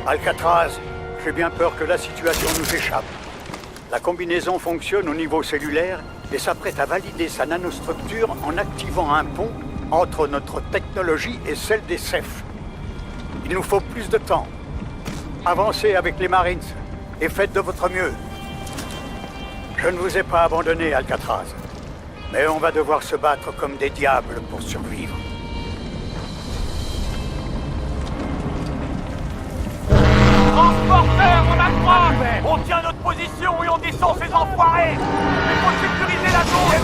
Alcatraz, j'ai bien peur que la situation nous échappe. La combinaison fonctionne au niveau cellulaire et s'apprête à valider sa nanostructure en activant un pont entre notre technologie et celle des Cephes. Il nous faut plus de temps. Avancez avec les Marines et faites de votre mieux. Je ne vous ai pas abandonné, Alcatraz. Mais on va devoir se battre comme des diables pour survivre. Transporteur, on a le droit. On tient notre position et on descend ces enfoirés. Il faut sécuriser la zone.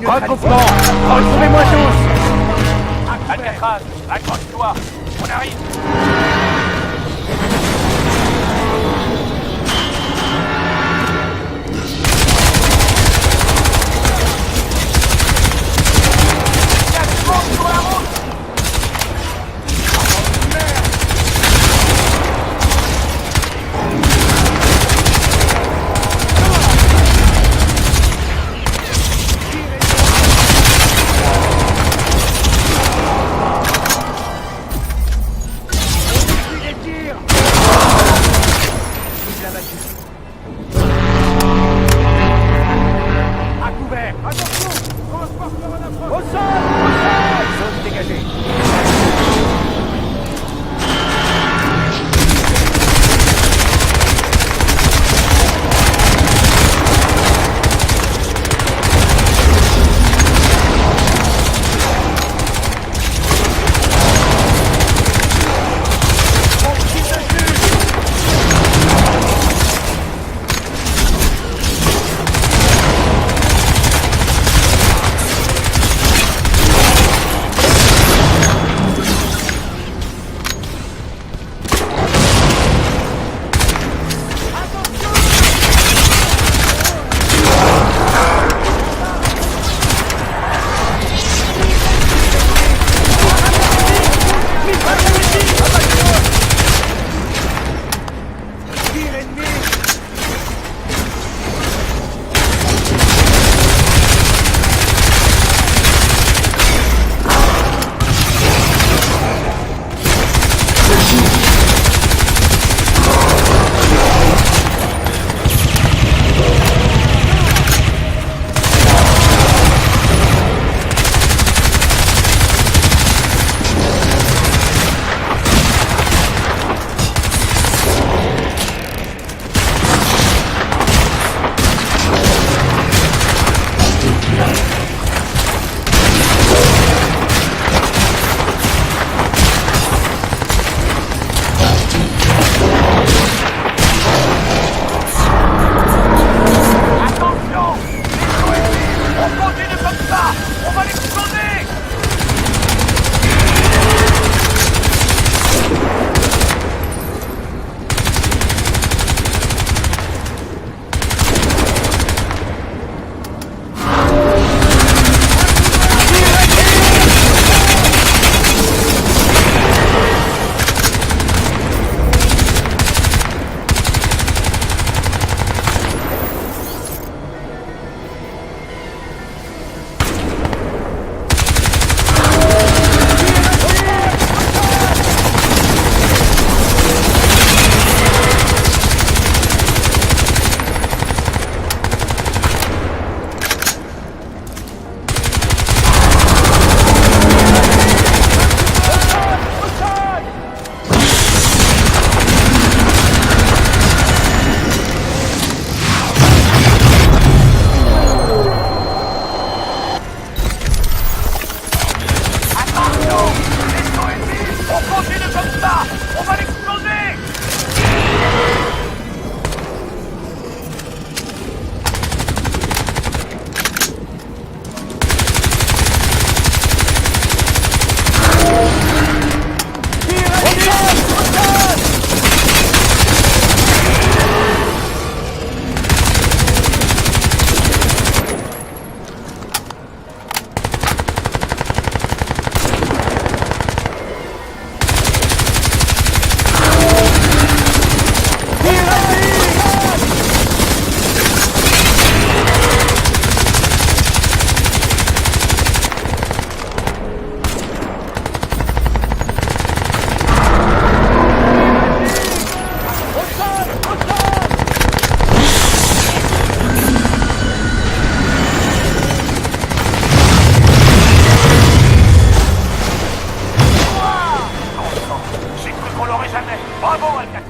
Regroupement! Retrouvez-moi tous! Alcatraz, accroche-toi. On arrive. Il y a du monde sur la route.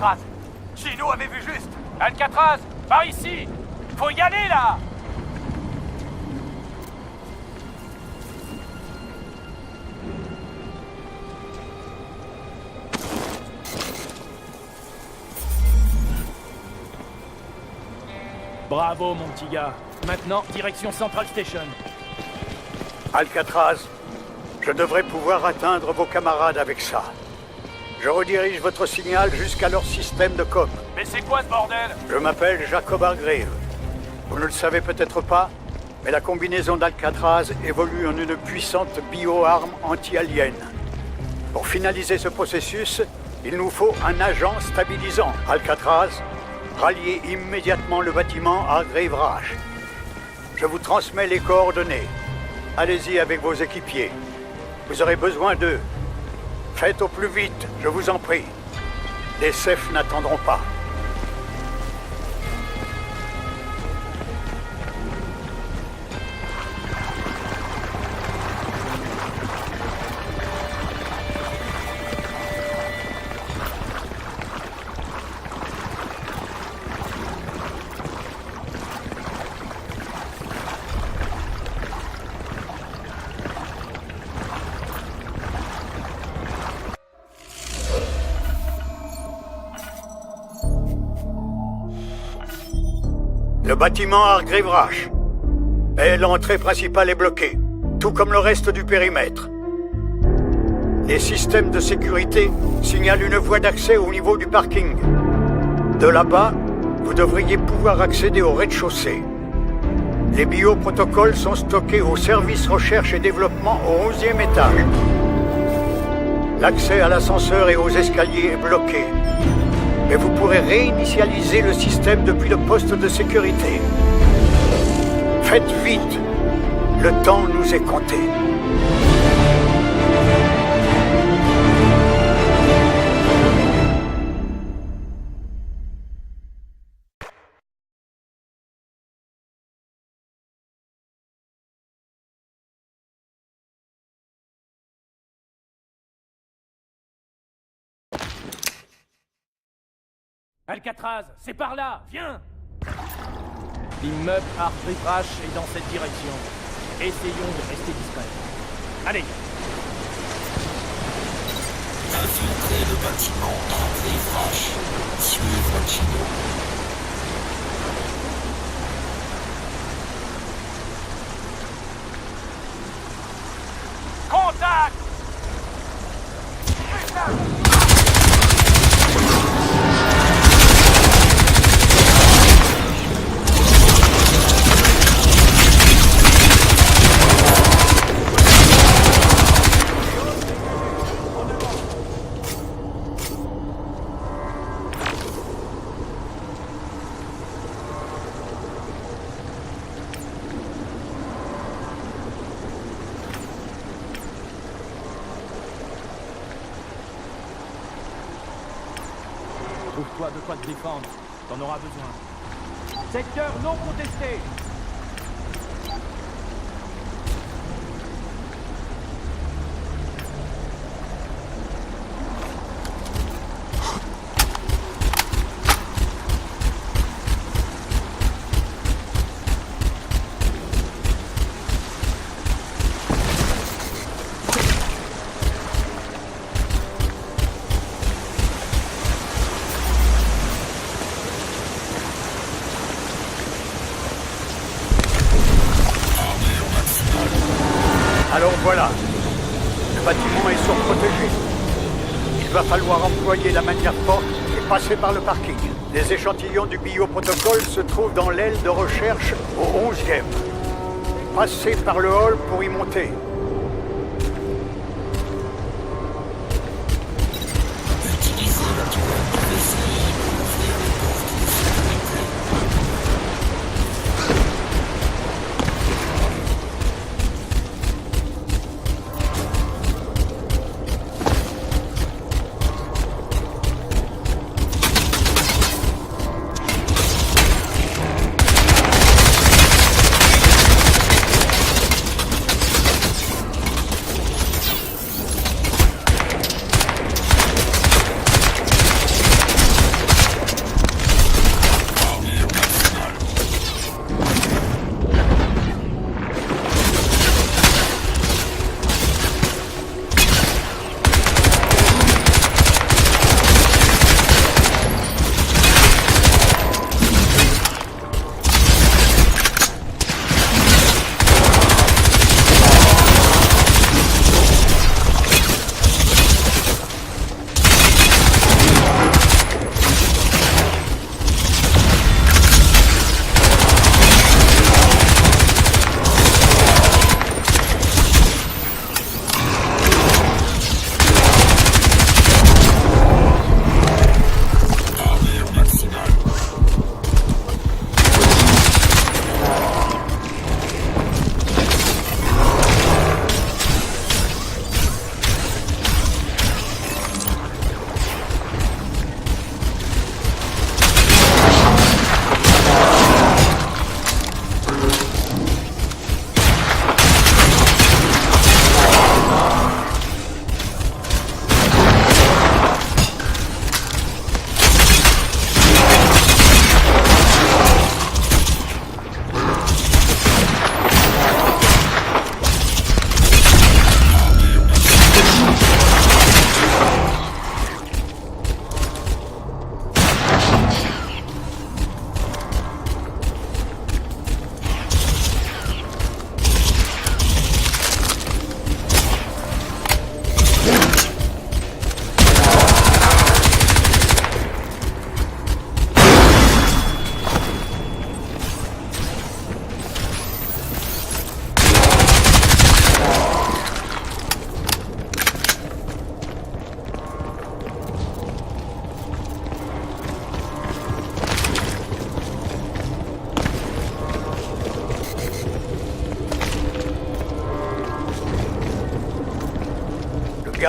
Alcatraz. Chino avait vu juste. Alcatraz, par ici. Faut y aller, là. Bravo, mon petit gars. Maintenant, direction Central Station. Alcatraz, je devrais pouvoir atteindre vos camarades avec ça. Je redirige votre signal jusqu'à leur système de com. Mais c'est quoi ce bordel? Je m'appelle Jacob Hargrave. Vous ne le savez peut-être pas, mais la combinaison d'Alcatraz évolue en une puissante bioarme anti-alien. Pour finaliser ce processus, il nous faut un agent stabilisant. Alcatraz, ralliez immédiatement le bâtiment Hargrave Rash. Je vous transmets les coordonnées. Allez-y avec vos équipiers. Vous aurez besoin d'eux. Faites au plus vite, je vous en prie. Les CEF n'attendront pas. Le bâtiment Hargrave Rash. Mais l'entrée principale est bloquée, tout comme le reste du périmètre. Les systèmes de sécurité signalent une voie d'accès au niveau du parking. De là-bas, vous devriez pouvoir accéder au rez-de-chaussée. Les bioprotocoles sont stockés au service recherche et développement au 11e étage. L'accès à l'ascenseur et aux escaliers est bloqué. Mais vous pourrez réinitialiser le système depuis le poste de sécurité. Faites vite. Le temps nous est compté. Alcatraz, c'est par là, viens. L'immeuble Hargrave Rash est dans cette direction. Essayons de rester discrets. Allez. Infiltrer le bâtiment Hargrave Rash. Suivre Chino. Contact! Trouve-toi de quoi te défendre. T'en auras besoin. Secteur non contesté. Alors voilà, le bâtiment est surprotégé. Il va falloir employer la manière forte et passer par le parking. Les échantillons du bioprotocole se trouvent dans l'aile de recherche au 11e. Passez par le hall pour y monter. Utilisez la tourelle de vaisseau pour ouvrir les portes de sécurité.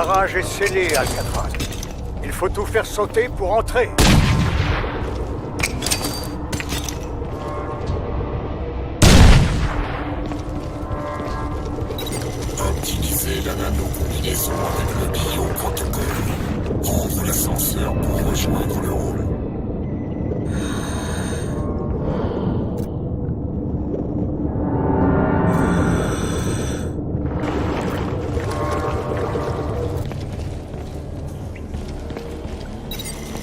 garage est scellé, Alcatraz. Il faut tout faire sauter pour entrer. Optimiser la nano-combinaison avec le bioprotocole. Prendre l'ascenseur pour rejoindre le hall.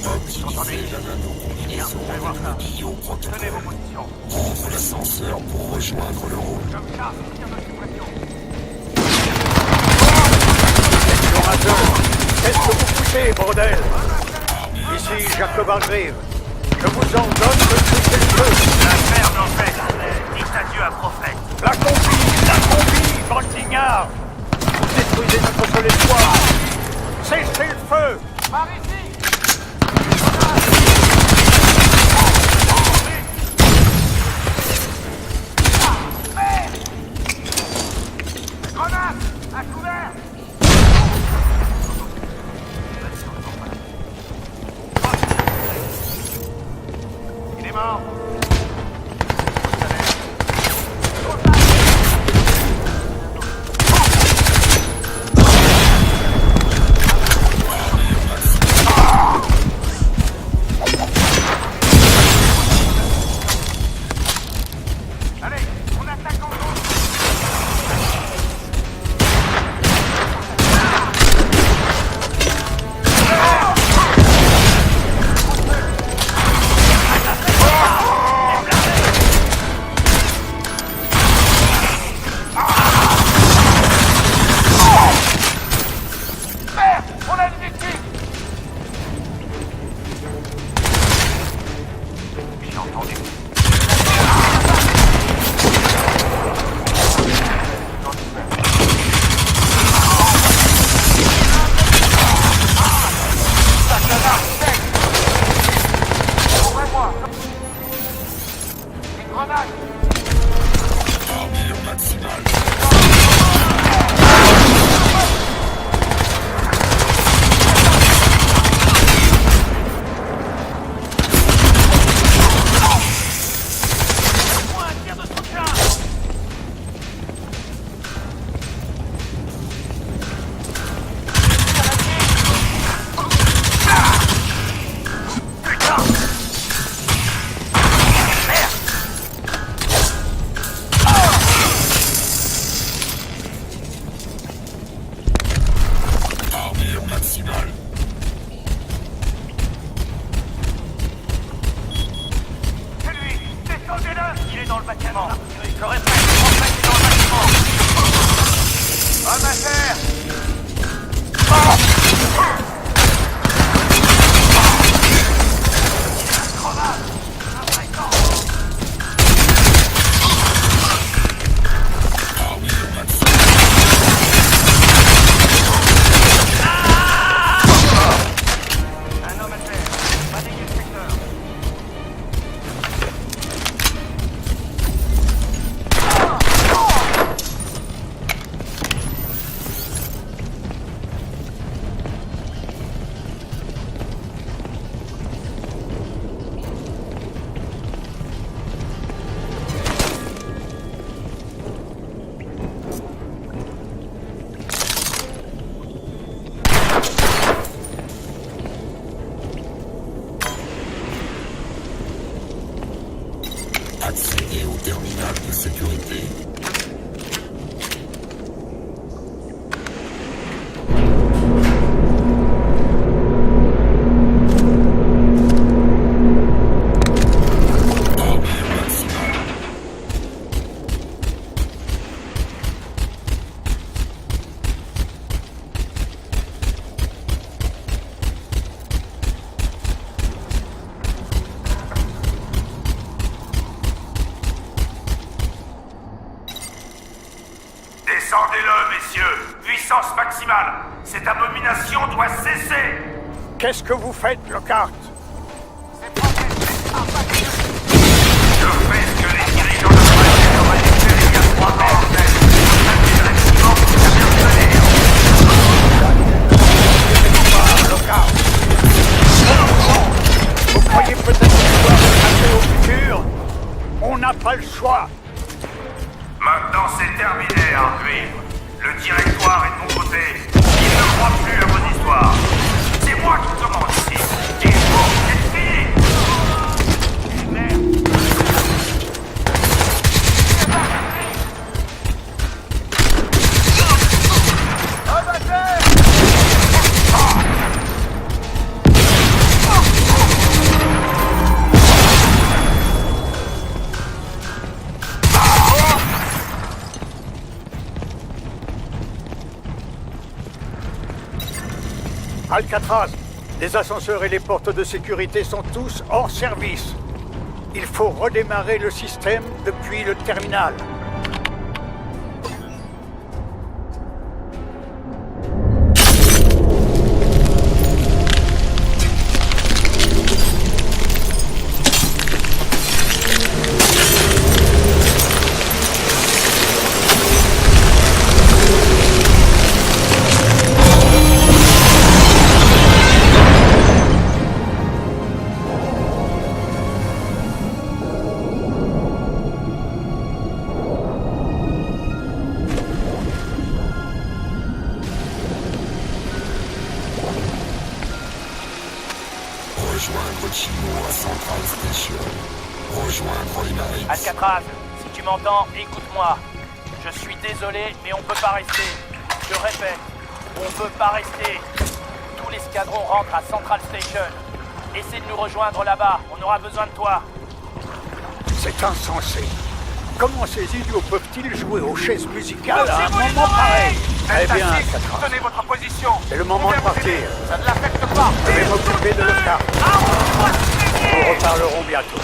Optimiser la nano-combinaison avec le bioprotocole. Tenez vos positions. Prendre l'ascenseur pour rejoindre le hall. Comme ça, tire de suppression. Qu'est-ce que vous foutez, bordel? Ici, Jacob Hargreaves. Je vous ordonne de cesser le feu. La merde en fait. Dites adieu à Prophète. La combi, bande d'ignards. Vous détruisez notre seul espoir. Cessez le feu. Par ici. Grenade! À couvert! Il est mort! Allez, on attaque en groupe! On a une victime! J'ai entendu. Ouvrez-moi! Une grenade! Armure maximale. Moi, un tir de soutien! Putain! Armure maximale. C'est lui! Descendez-le! Il est dans le bâtiment! Je répète, Prophète est dans le bâtiment! Homme à terre! Grenade! Armure maximale. Un homme à terre! Balayez le secteur! Accéder au terminal de sécurité. Armure maximale. Descendez-le, messieurs! Puissance maximale! Cette abomination doit cesser! Qu'est-ce que vous faites, Lockhart? Je fais ce que les dirigeants de la auraient fait il y a 3 ans. Vous avez directement, vous avez obtenu. pas le choix. Maintenant, c'est terminé, Arcueil. Le directoire est de mon côté. Il ne croit plus à vos histoires. C'est moi qui commande ici. Il faut que c'est fini. Merde. Alcatraz, les ascenseurs et les portes de sécurité sont tous hors service. Il faut redémarrer le système depuis le terminal. Rejoindre Chino à Central Station. Rejoindre Inari. Alcatraz, si tu m'entends, écoute-moi. Je suis désolé, mais on peut pas rester. Je répète, on peut pas rester. Tout l'escadron rentre à Central Station. Essaie de nous rejoindre là-bas, on aura besoin de toi. C'est insensé. Comment ces idiots peuvent-ils jouer aux chaises musicales à un moment pareil? Eh bien, Alcatraz, Tenez votre position. c'est le moment de partir. Ça ne l'affecte pas. Je vais m'occuper de l'Octa. Nous reparlerons bientôt.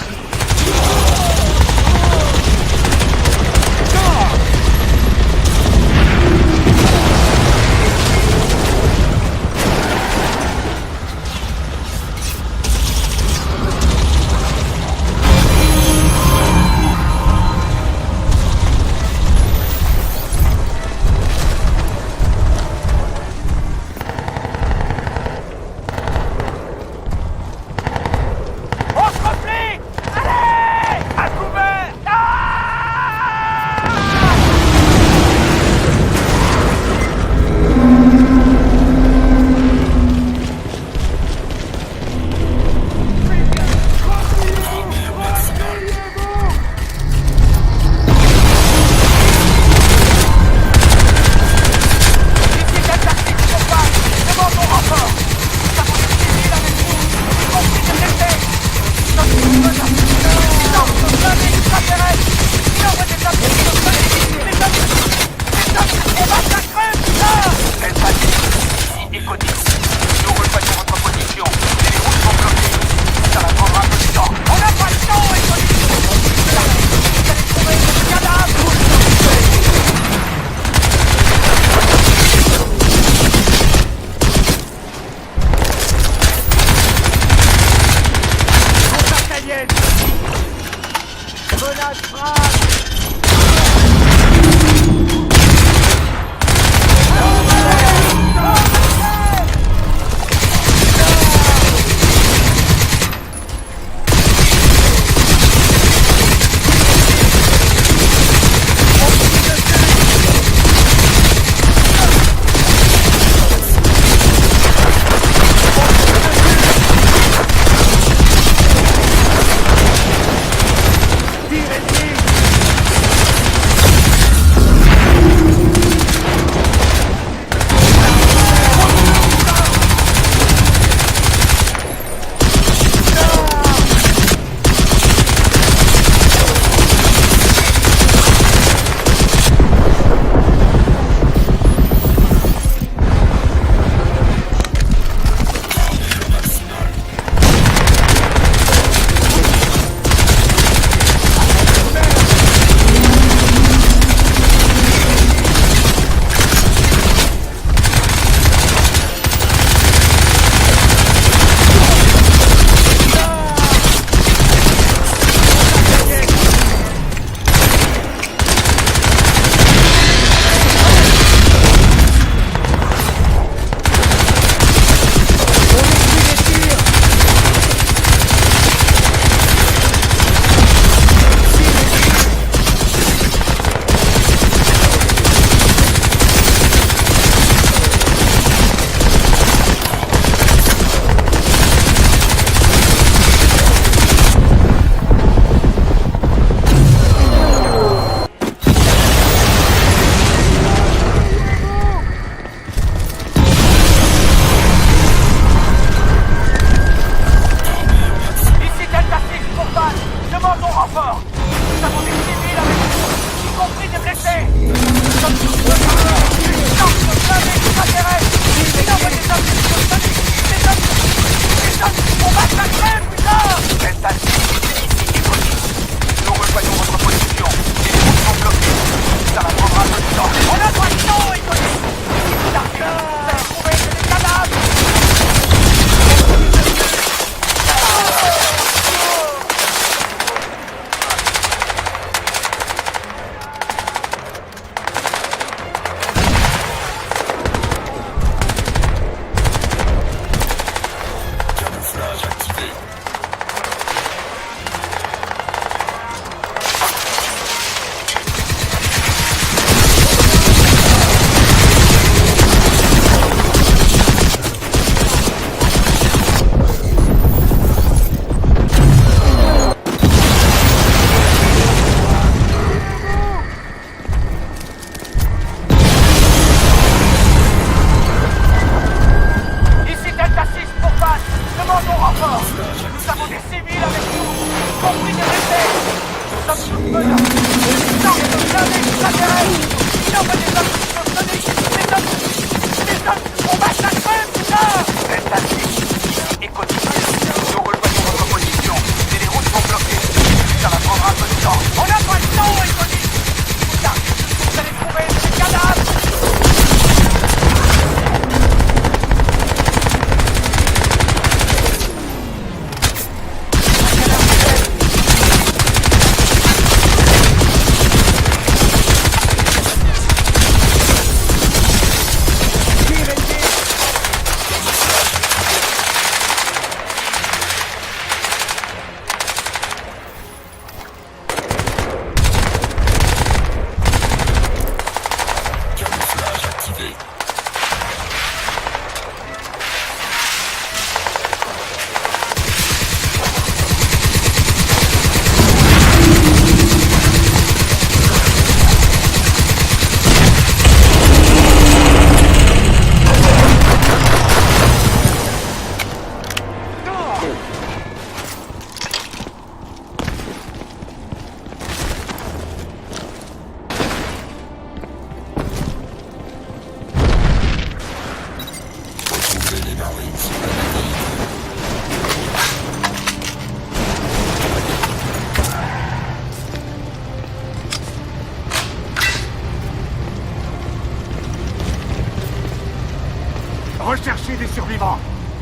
On se replie. Allez!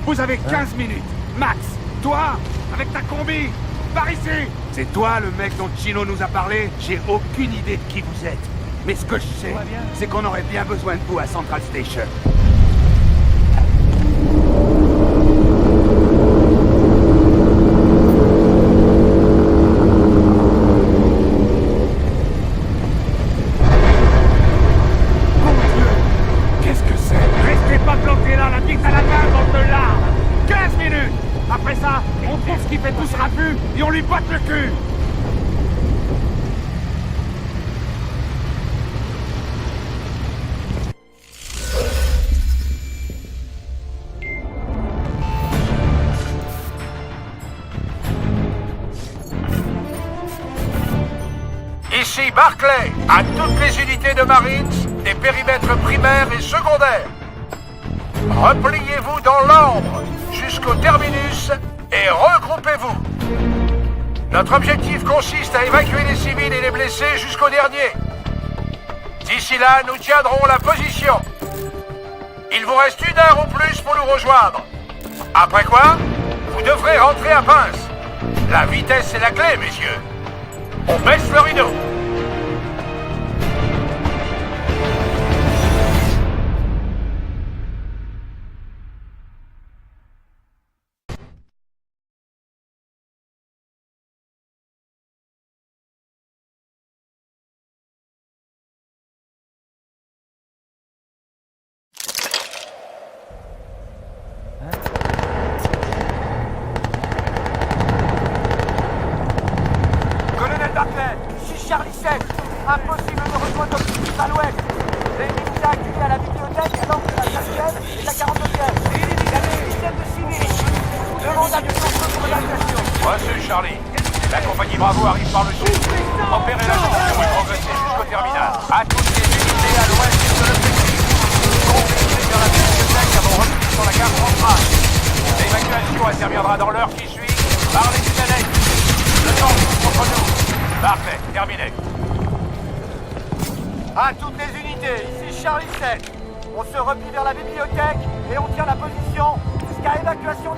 Vous avez 15 minutes. Max, toi, avec ta combi, par ici. C'est toi le mec dont Chino nous a parlé? J'ai aucune idée de qui vous êtes. Mais ce que je sais, c'est qu'on aurait bien besoin de vous à Central Station. Et on lui botte le cul! Ici Barclay, à toutes les unités de Marines, des périmètres primaires et secondaires. Repliez-vous dans l'ordre jusqu'au terminus et regroupez-vous. Notre objectif consiste à évacuer les civils et les blessés jusqu'au dernier. D'ici là, nous tiendrons la position. Il vous reste 1 heure ou plus pour nous rejoindre. Après quoi, vous devrez rentrer à pince. La vitesse est la clé, messieurs. On baisse le rideau. Charlie 7, impossible de rejoindre l'objectif à l'ouest. L'ennemi nous a acculés à la bibliothèque à l'angle de la 5e et de la 42e. Il y a des dizaines de civils. Demande à du feu pour l'évacuation. Reçu, Charlie. La compagnie Bravo arrive par le sud. Opérez la section et progressez jusqu'au terminal. À toutes les unités à l'ouest de l'objectif. Conduisez vers la bibliothèque avant repli sur la gare centrale. L'évacuation interviendra dans l'heure qui suit par les tunnels. Le temps contre nous. Parfait, terminé. À toutes les unités, ici Charlie 7. On se replie vers la bibliothèque et on tient la position jusqu'à évacuation